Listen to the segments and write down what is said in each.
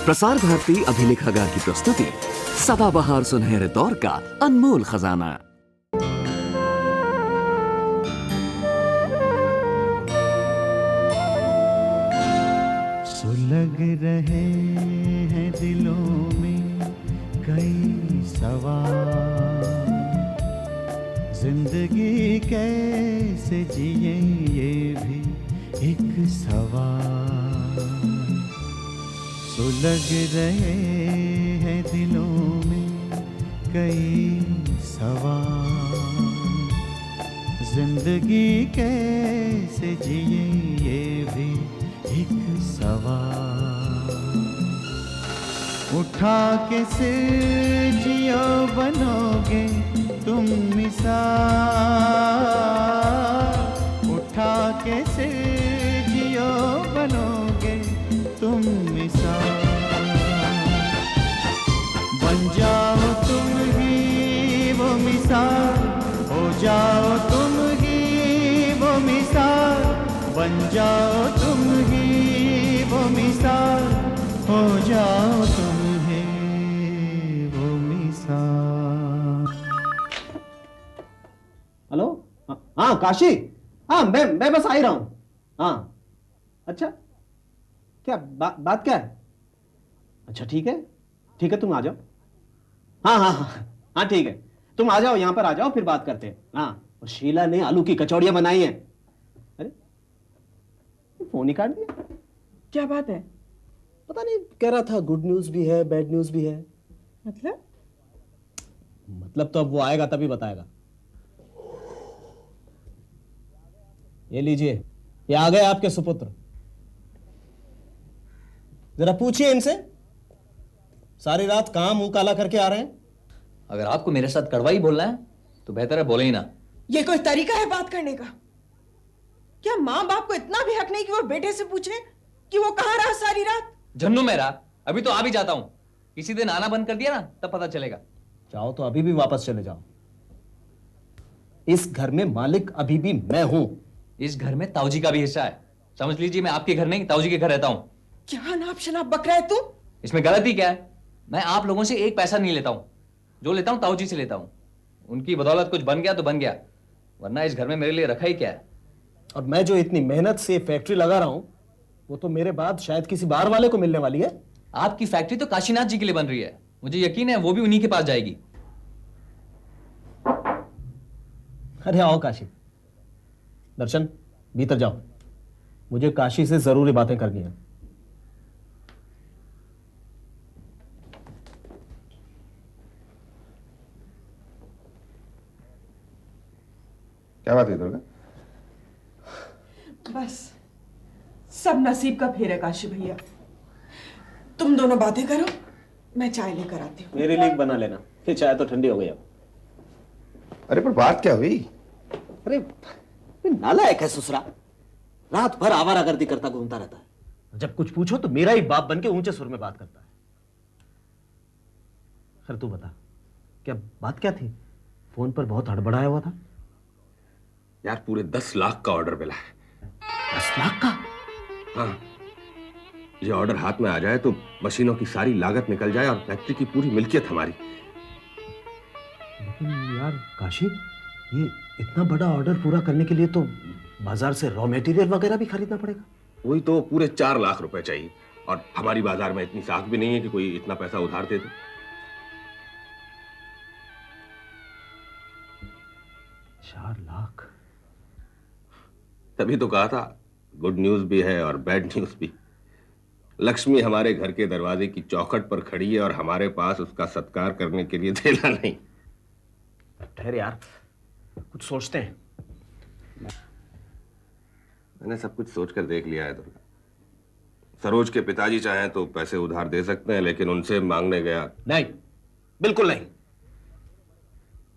प्रसार भारती अभिलेखागार की प्रस्तुति सदाबहार सुनहरे दौर का अनमोल खजाना। सुलग रहे हैं दिलों में कई सवाल, जिंदगी कैसे जिए ये भी एक सवाल। सुलग रहे हैं दिलों में कई सवाल, जिंदगी कैसे जिए ये भी एक सवाल। उठा के सिर जियो बनोगे तुम मिसाल, उठा के सिर जियो बनोगे तुम मिसाल। बन जाओ तुम ही वो मिसाल, हो जाओ तुम ही वो मिसाल। बन जाओ तुम ही वो मिसाल, हो जाओ तुम ही वो मिसाल। हेलो, हाँ काशी, हाँ मैं बस आ ही रहा हूँ। हाँ अच्छा, क्या बात क्या है? अच्छा ठीक है तुम आ जाओ। हाँ हाँ हाँ हाँ ठीक है, तुम आ जाओ, यहाँ पर आ जाओ, फिर बात करते हैं। हाँ, और शीला ने आलू की कचौड़ियाँ बनाई हैं। अरे फोन ही काट दिया, क्या बात है? पता नहीं, कह रहा था गुड न्यूज भी है बैड न्यूज भी है। मतलब तो अब वो आएगा तभी बताएगा। ये लीजिए, ये आ गए आपके सुपुत्र। जरा पूछिए इनसे, सारी रात कहां मुंह काला करके आ रहे हैं? अगर आपको मेरे साथ कड़वा ही बोलना है तो बेहतर है बोले ही ना। ये कोई तरीका है बात करने का? क्या माँ बाप को इतना भी हक नहीं कि वो बेटे से पूछे कि वो कहाँ रहा सारी रात? जन्नू मेरा, अभी तो आ भी जाता हूं। किसी दिन आना बंद कर दिया ना, तब पता चलेगा। चाहो तो अभी भी वापस चले जाओ। इस घर में मालिक अभी भी मैं हूं। इस घर में ताऊजी का भी हिस्सा है। समझ लीजिए, मैं आपके घर नहीं ताऊजी के घर रहता हूं। क्या नाप शनाप बक रहा है तू? इसमें गलती क्या है? मैं आप लोगों से एक पैसा नहीं लेता हूं। जो लेता हूं ताऊजी से लेता हूं। उनकी बदौलत कुछ बन गया तो बन गया, वरना इस घर में मेरे लिए रखा ही क्या है। और मैं जो इतनी मेहनत से फैक्ट्री लगा रहा हूं, वो तो मेरे बाद शायद किसी बाहर वाले को मिलने वाली है। आपकी फैक्ट्री तो काशीनाथ जी के लिए बन रही है, मुझे यकीन है वो भी उन्हीं के पास जाएगी। अरे आओ काशी। दर्शन, भीतर जाओ, मुझे काशी से जरूरी बातें करनी है। क्या बात है दुर्गा? बस सब नसीब का फेर है काशी भैया। तुम दोनों बातें करो, मैं चाय लेकर आती हूँ। मेरे लिए बना लेना, फिर चाय तो ठंडी हो गई अब। अरे पर बात क्या हुई? अरे नालायक है ससुरा, रात भर आवारागर्दी करता घूमता रहता है। जब कुछ पूछो तो मेरा ही बाप बन के ऊंचे सुर में बात करता है। खैर तू बता, क्या बात क्या थी? फोन पर बहुत हड़बड़ाया हुआ था। यार पूरे 10 लाख का ऑर्डर मिला है। 10 लाख का? हाँ, ये ऑर्डर हाथ में आ जाए तो मशीनों की सारी लागत निकल जाए और फैक्ट्री की पूरी मिल्कियत हमारी। लेकिन यार काशी, ये इतना बड़ा ऑर्डर पूरा करने के लिए तो बाजार से रॉ मटेरियल वगैरह भी खरीदना पड़ेगा। वही तो, पूरे 4 लाख रुपए चाहिए, और हमारी बाजार में इतनी साख भी नहीं है कि कोई इतना पैसा उधार दे दे। 4 लाख? तभी तो कहा था गुड न्यूज भी है और बैड न्यूज भी। लक्ष्मी हमारे घर के दरवाजे की चौखट पर खड़ी है और हमारे पास उसका सत्कार करने के लिए थैला नहीं। ठहर यार, कुछ सोचते हैं। मैंने सब कुछ सोचकर देख लिया है दुर्गा। सरोज के पिताजी चाहें तो पैसे उधार दे सकते हैं, लेकिन उनसे मांगने गया। नहीं, बिल्कुल नहीं।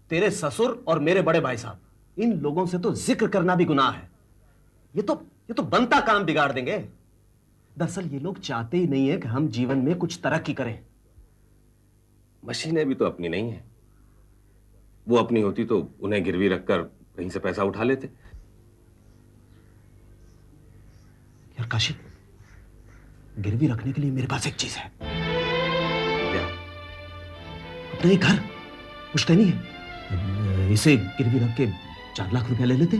तेरे ससुर और मेरे बड़े भाई साहब, इन लोगों से तो जिक्र करना भी गुनाह है। ये तो बनता काम बिगाड़ देंगे। दरअसल ये लोग चाहते ही नहीं है कि हम जीवन में कुछ तरक्की करें। मशीनें भी तो अपनी नहीं है। वो अपनी होती तो उन्हें गिरवी रखकर कहीं से पैसा उठा लेते। यार काशी, गिरवी रखने के लिए मेरे पास एक चीज है। नहीं घर पुश्तैनी है, इसे गिरवी रख के 4 लाख रुपया ले लेते।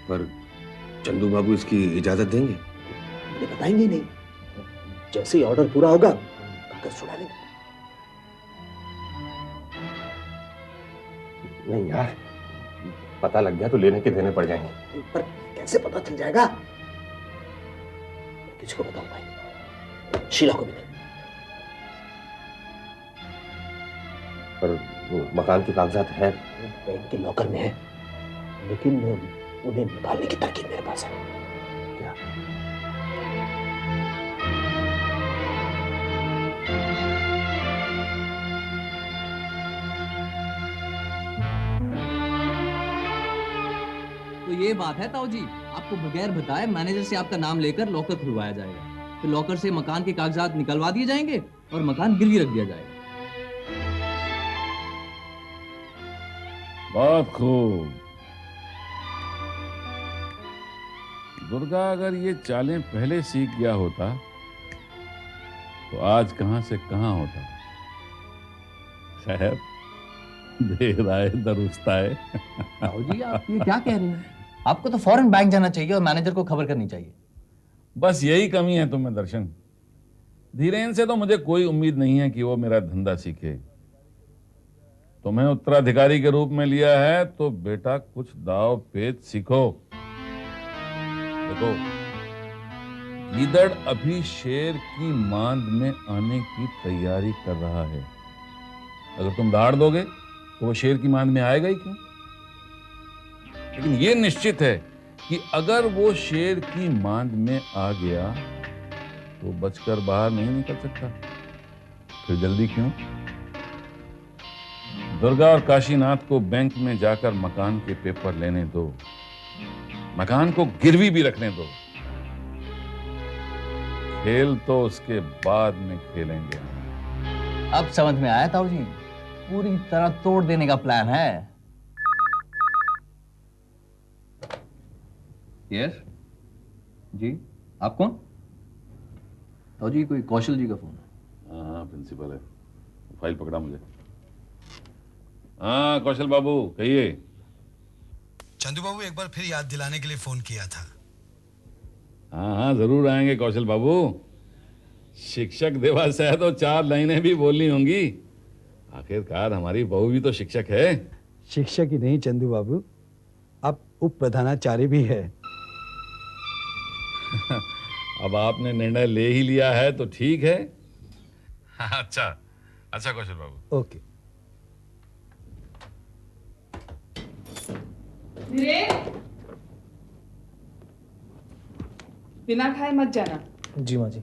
पर चंदू बाबू इसकी इजाजत देंगे? मुझे बताएंगे नहीं, जैसे ही ऑर्डर पूरा होगा कागज छुड़ा लेंगे। नहीं यार, पता लग गया तो लेने के देने पड़ जाएंगे। पर कैसे पता चल जाएगा? किसको बताऊं भाई? शीला को भी नहीं। पर वो मकान के कागजात हैं, बैंक के लॉकर में है, लेकिन उन्हें निकालने की तरकीब मेरे पास है। क्या? तो ये बात है ताऊ जी, आपको बगैर बताए मैनेजर से आपका नाम लेकर लॉकर खुलवाया जाएगा, फिर लॉकर से मकान के कागजात निकलवा दिए जाएंगे और मकान गिरवी रख दिया जाएगा। बहुत खूब। दुर्गा अगर ये चालें पहले सीख गया होता तो आज कहां से कहां होता। खैर, देर आए दुरुस्त आए। ताऊ जी आप ये क्या कह रहे हैं? आपको तो फौरन बैंक जाना चाहिए और मैनेजर को खबर करनी चाहिए। बस यही कमी है तुम्हें दर्शन। धीरेन से तो मुझे कोई उम्मीद नहीं है कि वो मेरा धंधा सीखे। तुम्हें उत्तराधिकारी के रूप में लिया है तो बेटा कुछ दाव पेच सीखो। देखो, गीदड़ अभी शेर की मांद में आने की तैयारी कर रहा है। अगर तुम दाड़ दोगे तो वो शेर की मांद में आएगा ही क्यों? लेकिन ये निश्चित है कि अगर वो शेर की मांद में आ गया तो बचकर बाहर नहीं निकल सकता। फिर जल्दी क्यों? दुर्गा और काशीनाथ को बैंक में जाकर मकान के पेपर लेने दो, मकान को गिरवी भी रखने दो। खेल तो उसके बाद में खेलेंगे। अब समझ में आया ताऊ जी, पूरी तरह तोड़ देने का प्लान है। यस जी, आप कौन? ताऊ जी कोई कौशल जी का फोन है। हाँ प्रिंसिपल है, फाइल पकड़ा मुझे। हाँ कौशल बाबू कहिए। चंदू बाबू एक बार फिर याद दिलाने के लिए फोन किया था। हाँ हाँ जरूर आएंगे कौशल बाबू। शिक्षक दिवस है तो 4 लाइनें भी बोलनी होंगी। आखिरकार हमारी बहू भी तो शिक्षक है। शिक्षक ही नहीं चंदू बाबू, अब उप प्रधानाचार्य भी है। अब आपने निर्णय ले ही लिया है तो ठीक है। अच्छा अच्छा कौशल बाबू। ओके। बिना खाए मत जाना। जी माँ जी।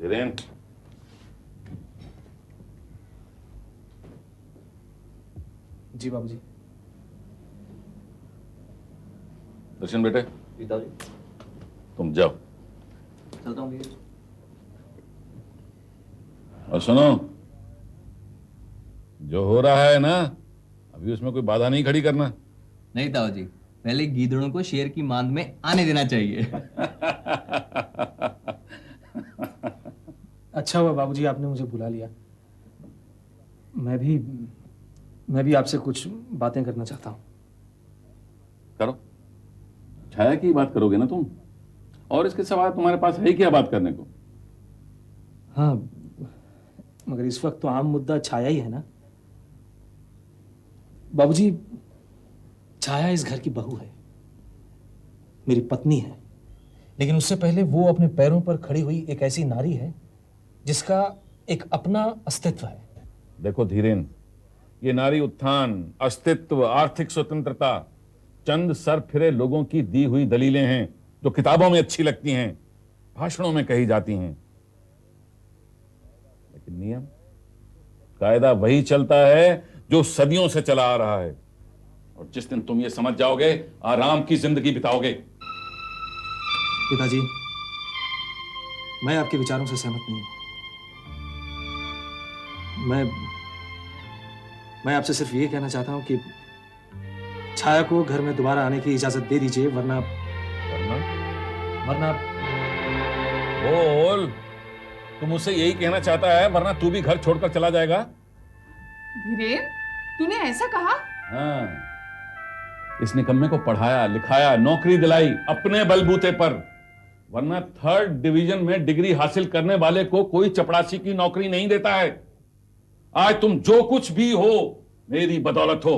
धीरेन, जी बाबू जी। दर्शन बेटे जी ताऊ जी, तुम जाओ। चलता हूँ भैया। और सुनो, जो हो रहा है ना अभी उसमें कोई बाधा नहीं खड़ी करना। नहीं ताऊ जी, पहले गीदड़ों को शेर की मांद में आने देना चाहिए। अच्छा हुआ बाबूजी आपने मुझे बुला लिया। मैं भी आपसे कुछ बातें करना चाहता हूँ। करो, छाया की बात करोगे ना तुम? और इसके सिवा तुम्हारे पास है क्या बात करने को? हाँ, मगर इस वक्त तो आम मुद्दा छाया ही है ना बाबूजी। छाया इस घर की बहू है, मेरी पत्नी है, लेकिन उससे पहले वो अपने पैरों पर खड़ी हुई एक ऐसी नारी है जिसका एक अपना अस्तित्व है। देखो धीरेन, ये नारी उत्थान, अस्तित्व, आर्थिक स्वतंत्रता चंद सर फिरे लोगों की दी हुई दलीलें हैं जो किताबों में अच्छी लगती हैं, भाषणों में कही जाती हैं। लेकिन नियम कायदा वही चलता है जो सदियों से चला आ रहा है। और जिस दिन तुम ये समझ जाओगे, आराम की जिंदगी बिताओगे। पिताजी, मैं आपके विचारों से सहमत नहीं हूं। मैं आपसे सिर्फ ये कहना चाहता हूं कि छाया को घर में दोबारा आने की इजाजत दे दीजिए, वरना वरना वरना बोल, तू मुझसे यही कहना चाहता है, वरना तू भी घर छोड़कर चला जाएगा। धीरेन, तूने ऐसा कहा? हाँ, इस निकम्मे को पढ़ाया लिखाया, नौकरी दिलाई अपने बलबूते पर, वरना 3rd डिवीजन में डिग्री हासिल करने वाले को कोई चपड़ासी की नौकरी नहीं देता है। आज तुम जो कुछ भी हो मेरी बदौलत हो,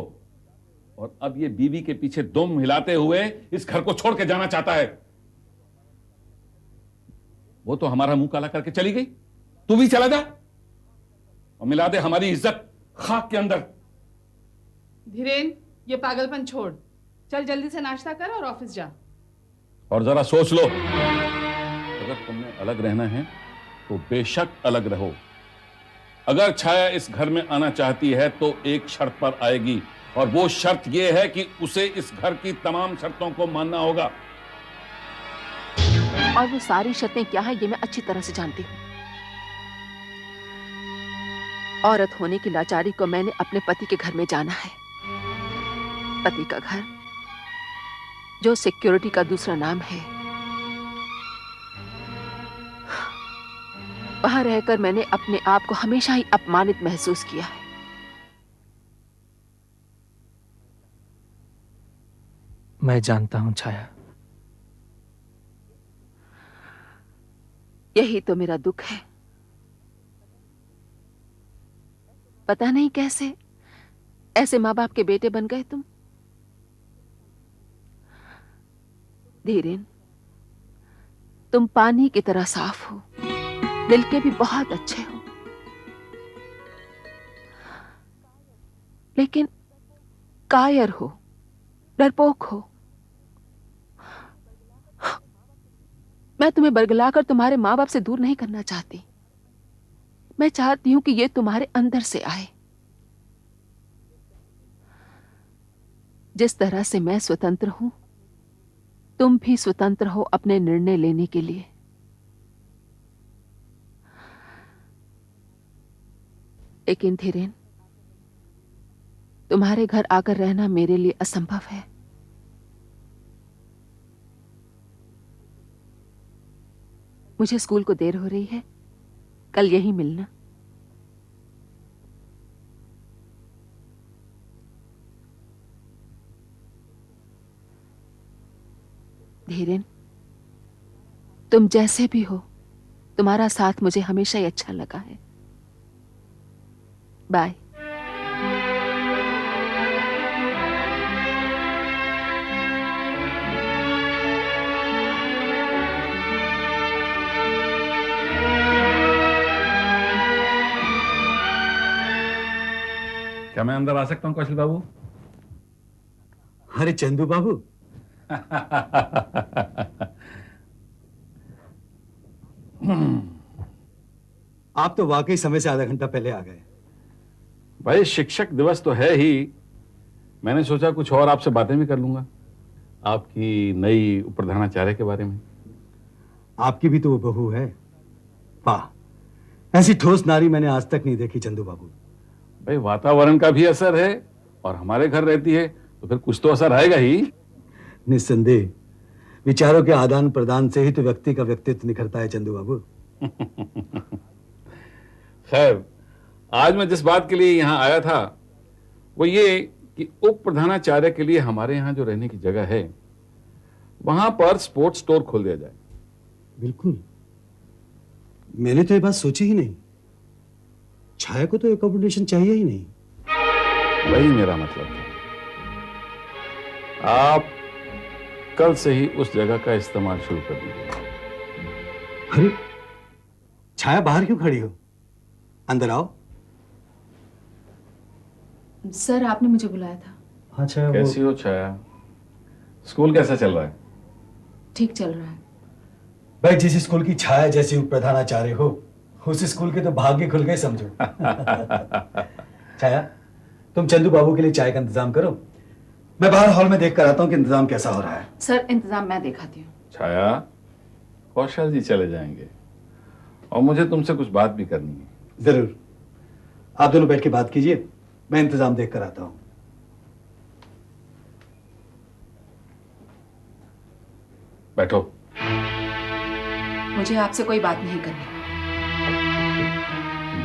और अब ये बीवी के पीछे दुम हिलाते हुए इस घर को छोड़ के जाना चाहता है। वो तो हमारा मुंह काला करके चली गई, तू भी चला जा और मिला दे हमारी इज्जत खाक के अंदर। धीरेन, ये पागलपन छोड़, चल जल्दी से नाश्ता कर और ऑफिस जा। और जरा सोच लो, अगर तुमने अलग रहना है तो बेशक अलग रहो। अगर छाया इस घर में आना चाहती है तो एक शर्त पर आएगी, और वो शर्त यह है कि उसे इस घर की तमाम शर्तों को मानना होगा। और वो सारी शर्तें क्या है ये मैं अच्छी तरह से जानती हूँ। औरत होने की लाचारी को मैंने अपने पति के घर में जाना है। पति का घर जो सिक्योरिटी का दूसरा नाम है, वहां रहकर मैंने अपने आप को हमेशा ही अपमानित महसूस किया है। मैं जानता हूं छाया। यही तो मेरा दुख है। पता नहीं कैसे ऐसे माँ बाप के बेटे बन गए तुम। धीरेन, तुम पानी की तरह साफ हो, दिल के भी बहुत अच्छे हो, लेकिन कायर हो, डरपोक हो। मैं तुम्हें बरगलाकर तुम्हारे माँ बाप से दूर नहीं करना चाहती। मैं चाहती हूं कि ये तुम्हारे अंदर से आए। जिस तरह से मैं स्वतंत्र हूं, तुम भी स्वतंत्र हो अपने निर्णय लेने के लिए। लेकिन धीरेन, तुम्हारे घर आकर रहना मेरे लिए असंभव है। मुझे स्कूल को देर हो रही है, कल यहीं मिलना। धीरेन, तुम जैसे भी हो, तुम्हारा साथ मुझे हमेशा ही अच्छा लगा है। बाय। क्या मैं अंदर आ सकता हूं कौशल बाबू? अरे चंदू बाबू, आप तो वाकई समय से आधा घंटा पहले आ गए। भाई शिक्षक दिवस तो है ही, मैंने सोचा कुछ और आपसे बातें भी कर लूंगा, आपकी नई उपप्रधानाचार्य के बारे में। आपकी भी तो वो बहू है। वाह, ऐसी ठोस नारी मैंने आज तक नहीं देखी चंदू बाबू। भाई वातावरण का भी असर है, और हमारे घर रहती है तो फिर कुछ तो असर आएगा ही। निस्संदेह विचारों के आदान प्रदान से ही तो व्यक्ति का व्यक्तित्व निखरता है चंदू बाबू। खैर, आज मैं जिस बात के लिए यहाँ आया था वो ये कि उप प्रधानाचार्य के लिए हमारे यहाँ जो रहने की जगह है वहां पर स्पोर्ट्स स्टोर खोल दिया जाए। बिल्कुल, मैंने तो ये बात सोची ही नहीं। छाया को तो एकोमोडेशन चाहिए ही नहीं। वही मेरा मतलब था। आप कल से ही उस जगह का इस्तेमाल शुरू कर दीजिए। अरे छाया, बाहर क्यों खड़ी हो? अंदर आओ। सर, आपने मुझे बुलाया था। हाँ छाया, कैसी हो छाया? स्कूल कैसा चल रहा है? ठीक चल रहा है। भाई, जिस स्कूल की छाया जैसी प्रधानाचार्य हो, उस स्कूल के तो भाग्य खुल गए समझो। छाया, तुम चंदू बाबू के लिए चाय का इंतजाम करो, मैं बाहर हॉल में देख कर आता हूँ कि इंतजाम कैसा हो रहा है। सर, इंतजाम मैं दिखाती हूँ। छाया, कौशल जी चले जाएंगे और मुझे तुमसे कुछ बात भी करनी है। जरूर, आप दोनों बैठ के बात कीजिए, मैं इंतजाम देख कर आता हूँ। बैठो। मुझे आपसे कोई बात नहीं करनी।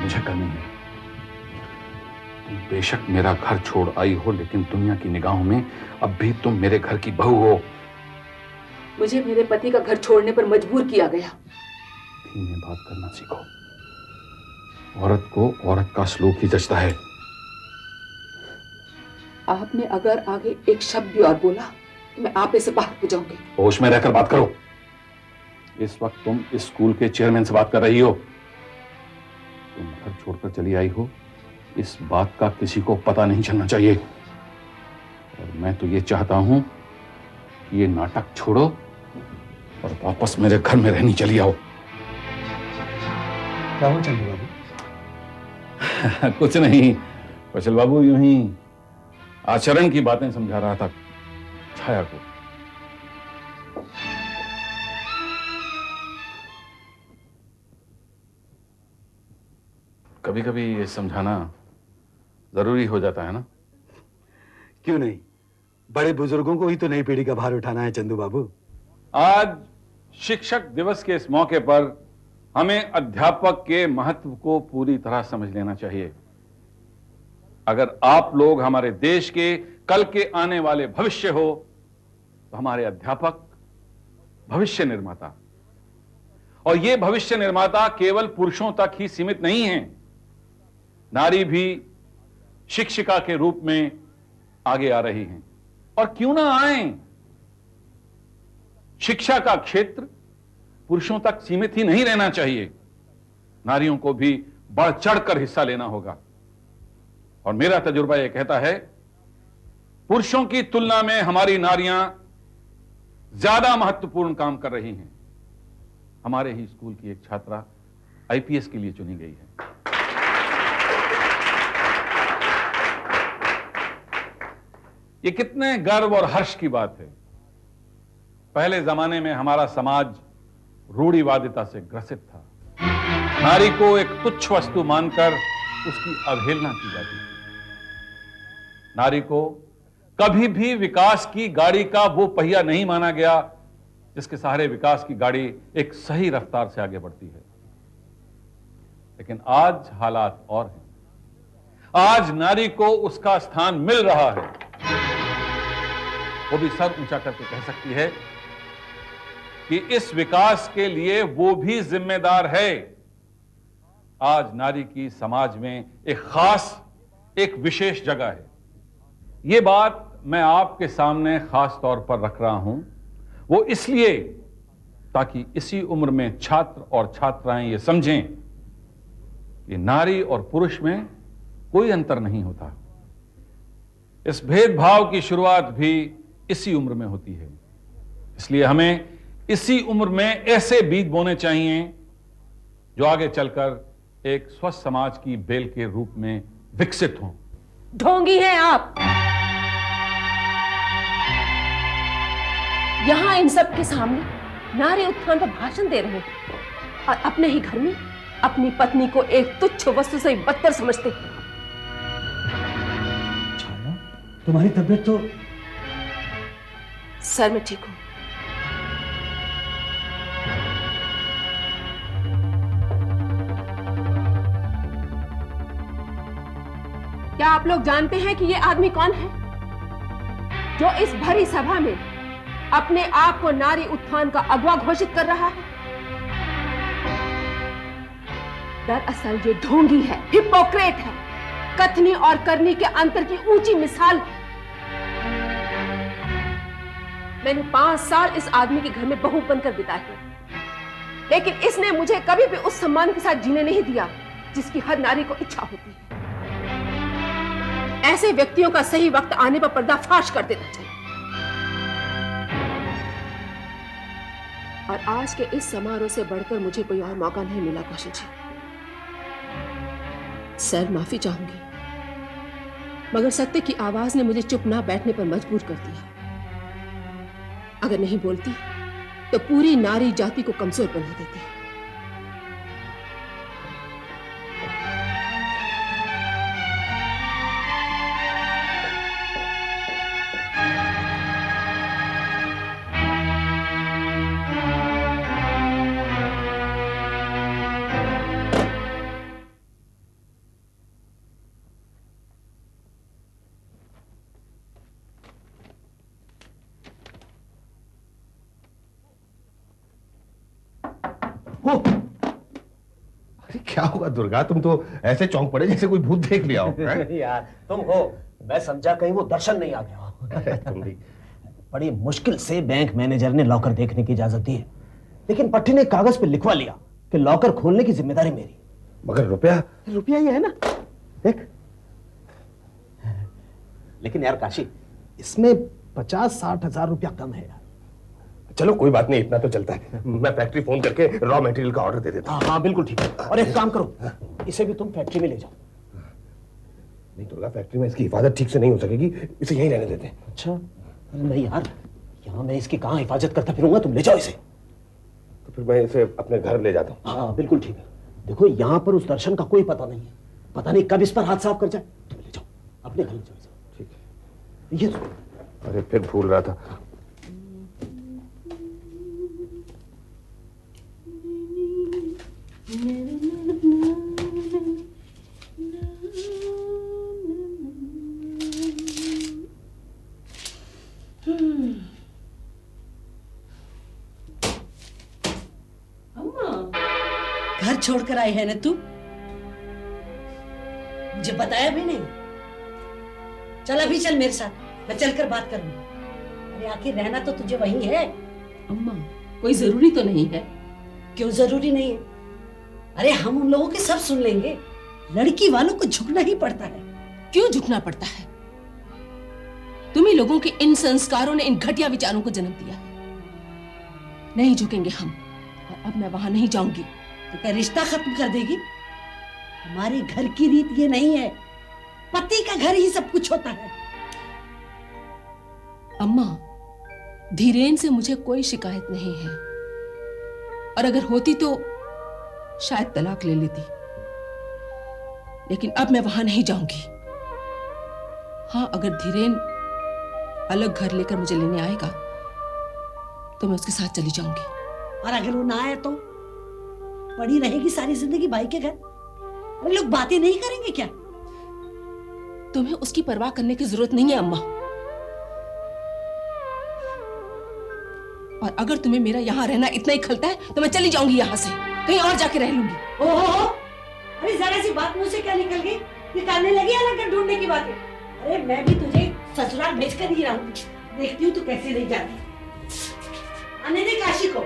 मुझे करनी है। तुम बेशक मेरा घर छोड़ आई हो, लेकिन दुनिया की निगाहों में अब भी तुम मेरे घर की बहू हो। मुझे मेरे पति का घर छोड़ने पर मजबूर किया गया। धीमे बात करना सीखो। औरत को औरत का सलूक ही जचता है। आपने अगर आगे एक शब्द भी और बोला तो मैं आप से बाहर हो जाऊंगी। होश में रहकर बात करो। इस वक्त तुम इस स्कूल के चेयरमैन से बात कर रही हो। तुम घर छोड़कर चली आई हो, इस बात का किसी को पता नहीं चलना चाहिए। और मैं तो ये चाहता हूं कि ये नाटक छोड़ो और वापस मेरे घर में रहनी चली आओ। क्या हो चंदू बाबू? कुछ नहीं कौशल बाबू, यूं ही आचरण की बातें समझा रहा था छाया को। कभी कभी ये समझाना जरूरी हो जाता है ना? क्यों नहीं, बड़े बुजुर्गों को ही तो नई पीढ़ी का भार उठाना है चंदू बाबू। आज शिक्षक दिवस के इस मौके पर हमें अध्यापक के महत्व को पूरी तरह समझ लेना चाहिए। अगर आप लोग हमारे देश के कल के आने वाले भविष्य हो, तो हमारे अध्यापक भविष्य निर्माता, और ये भविष्य निर्माता केवल पुरुषों तक ही सीमित नहीं है। नारी भी शिक्षिका के रूप में आगे आ रही हैं, और क्यों ना आए। शिक्षा का क्षेत्र पुरुषों तक सीमित ही नहीं रहना चाहिए, नारियों को भी बढ़ चढ़कर हिस्सा लेना होगा। और मेरा तजुर्बा यह कहता है, पुरुषों की तुलना में हमारी नारियां ज्यादा महत्वपूर्ण काम कर रही हैं। हमारे ही स्कूल की एक छात्रा आईपीएस के लिए चुनी गई है। ये कितने गर्व और हर्ष की बात है। पहले जमाने में हमारा समाज रूढ़िवादिता से ग्रसित था। नारी को एक तुच्छ वस्तु मानकर उसकी अवहेलना की जाती थी। नारी को कभी भी विकास की गाड़ी का वो पहिया नहीं माना गया जिसके सहारे विकास की गाड़ी एक सही रफ्तार से आगे बढ़ती है। लेकिन आज हालात और हैं। आज नारी को उसका स्थान मिल रहा है। वो भी सर ऊंचा करके कह सकती है कि इस विकास के लिए वो भी जिम्मेदार है। आज नारी की समाज में एक खास, एक विशेष जगह है। ये बात मैं आपके सामने खास तौर पर रख रहा हूं, वो इसलिए ताकि इसी उम्र में छात्र और छात्राएं ये समझें कि नारी और पुरुष में कोई अंतर नहीं होता। इस भेदभाव की शुरुआत भी इसी उम्र में होती है। इसलिए हमें इसी उम्र में ऐसे बीज बोने चाहिए जो आगे चलकर एक स्वस्थ समाज की बेल के रूप में विकसित हों। ढोंगी हैं आप। यहां इन सब के सामने नारी उत्थान पर भाषण दे रहे हैं और अपने ही घर में अपनी पत्नी को एक तुच्छ वस्तु से बदतर समझते हैं। छाया, तुम्हारी तबीयत तो... सर मैं ठीक हूं। क्या आप लोग जानते हैं कि ये आदमी कौन है जो इस भरी सभा में अपने आप को नारी उत्थान का अगवा घोषित कर रहा है? दरअसल ये ढोंगी है, हिपोक्रेट है, कथनी और करनी के अंतर की ऊंची मिसाल है। मैंने 5 साल इस आदमी के घर में बहू बनकर बिताए हैं, लेकिन इसने मुझे कभी भी उस सम्मान के साथ जीने नहीं दिया जिसकी हर नारी को इच्छा होती है। ऐसे व्यक्तियों का सही वक्त आने पर पर्दाफाश कर देना चाहिए। और आज के इस समारोह से बढ़कर मुझे कोई और मौका नहीं मिला कौशल जी। सर माफी चाहूंगी, मगर सत्य की आवाज ने मुझे चुप ना बैठने पर मजबूर कर दिया। अगर नहीं बोलती तो पूरी नारी जाति को कमजोर बना देती। क्या हुआ दुर्गा, तुम तो ऐसे चौंक पड़े जैसे कोई भूत देख लिया हो। हैं? यार तुम हो, मैं समझा कहीं वो दर्शन नहीं आ गया। अरे तुम भी। बड़ी मुश्किल से बैंक मैनेजर ने लॉकर देखने की इजाजत दी है, लेकिन पट्टी ने कागज पे लिखवा लिया कि लॉकर खोलने की जिम्मेदारी मेरी। मगर रुपया रुपया ही है ना, देख। लेकिन यार काशी, इसमें 50-60 हजार रुपया कम है यार। चलो कोई बात नहीं, इतना तो चलता है। मैं फैक्ट्री फोन करके रॉ मटेरियल का ऑर्डर दे देता हूँ। हाँ बिल्कुल ठीक है। और एक काम करो, इसे भी तुम फैक्ट्री में ले जाओ। नहीं दुर्गा, फैक्ट्री में इसकी हिफाजत ठीक से नहीं हो सकेगी, इसे यहीं रहने देते हैं। अच्छा, अरे नहीं यार, यहाँ मैं इसकी कहाँ हिफाजत करता फिरूंगा, तुम ले जाओ इसे। तो फिर मैं इसे अपने घर ले जाता हूँ। हाँ बिल्कुल ठीक है। देखो यहाँ पर उस दर्शन का कोई पता नहीं है, पता नहीं कब इस पर हाथ साफ कर जाए। तुम ले जाओ, अपने घर ले जाओ इसे। ठीक है। ये सुनो। अरे फिर भूल रहा था। घर छोड़कर आई है ना तू? मुझे बताया भी नहीं। चल अभी चल मेरे साथ, मैं चलकर बात करूंगी। अरे आखिर रहना तो तुझे वहीं है। अम्मा, कोई जरूरी तो नहीं है। क्यों जरूरी नहीं है? अरे हम उन लोगों की सब सुन लेंगे। लड़की वालों को झुकना ही पड़ता है। क्यों झुकना पड़ता है? तुम्ही लोगों के इन संस्कारों ने इन घटिया विचारों को जन्म दिया है। नहीं झुकेंगे हम, और अब मैं वहां नहीं जाऊंगी। तो क्या रिश्ता खत्म कर देगी? हमारे घर की रीत ये नहीं है, पति का घर ही सब कुछ होता है। अम्मा, धीरेन से मुझे कोई शिकायत नहीं है, और अगर होती तो शायद तलाक ले लेती, लेकिन अब मैं वहां नहीं जाऊंगी। हाँ, अगर धीरेन अलग घर लेकर मुझे लेने आएगा तो मैं उसके साथ चली जाऊंगी। और अगर वो ना आए तो पड़ी रहेगी सारी जिंदगी भाई के घर? अरे लोग बातें नहीं करेंगे क्या? तुम्हें उसकी परवाह करने की जरूरत नहीं है अम्मा। और अगर तुम्हें मेरा यहाँ रहना इतना ही खलता है तो मैं चली जाऊंगी यहाँ से, कहीं और जाके रह लूंगी। ओहो, अरे जरा सी बात मुंह से क्या निकल गई? ये करने लगी अलग घर ढूंढने की बातें। अरे मैं भी तुझे ससुराल भेजकर ही रहूंगी, देखती हूँ तू कैसे नहीं जाती। आने दे काशी को,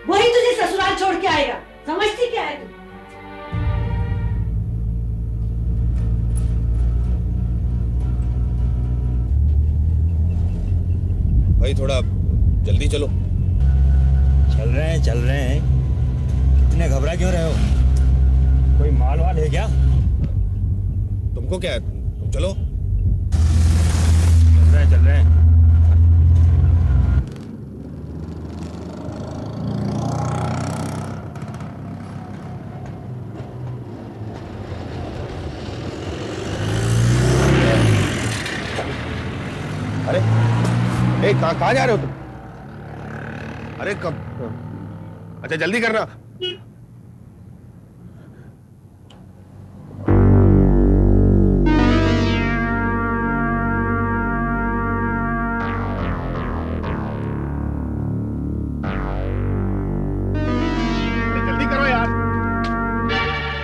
वही तुझे ससुराल छोड़ के आएगा। समझती क्या है तू? भाई थोड़ा जल्दी चलो। चल रहे हैं। इतने घबरा क्यों रहे हो? कोई माल वाल है क्या? तुमको क्या है, तुम चलो। चल रहे हैं। अरे ए, कहाँ जा रहे हो तुम? अरे कब? अच्छा जल्दी करना। जल्दी करो यार।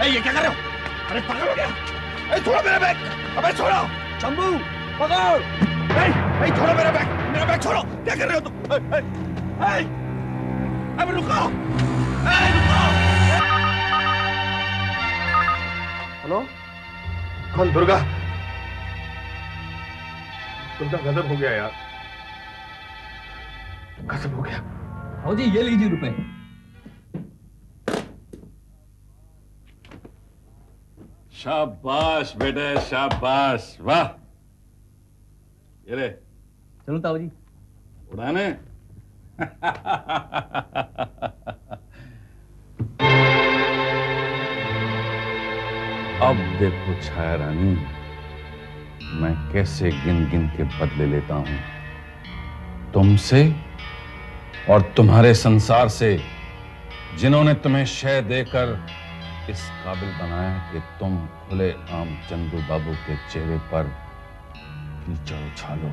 ये क्या कर रहे हो? अरे पागल हो गया? छोड़ो मेरा बैग। अबे छोड़ो। शंभू पकड़। छोड़ो मेरा बैग छोड़ो। क्या कर रहे हो तुम? अबे रुको। हेलो, कौन? दुर्गा, तुमका गजब हो गया यार, गजब हो गया। आओ जी, ये लीजिए रुपए। शाबाश बेटे शाबाश, वाह। ये ले, चलो ताऊ जी। उड़ाने। अब देखो छाया रानी, मैं कैसे गिन गिन के बदले लेता हूं तुमसे और तुम्हारे संसार से, जिन्होंने तुम्हें शय देकर इस काबिल बनाया कि तुम खुले आम चंदू बाबू के चेहरे पर कीचड़ उछालो।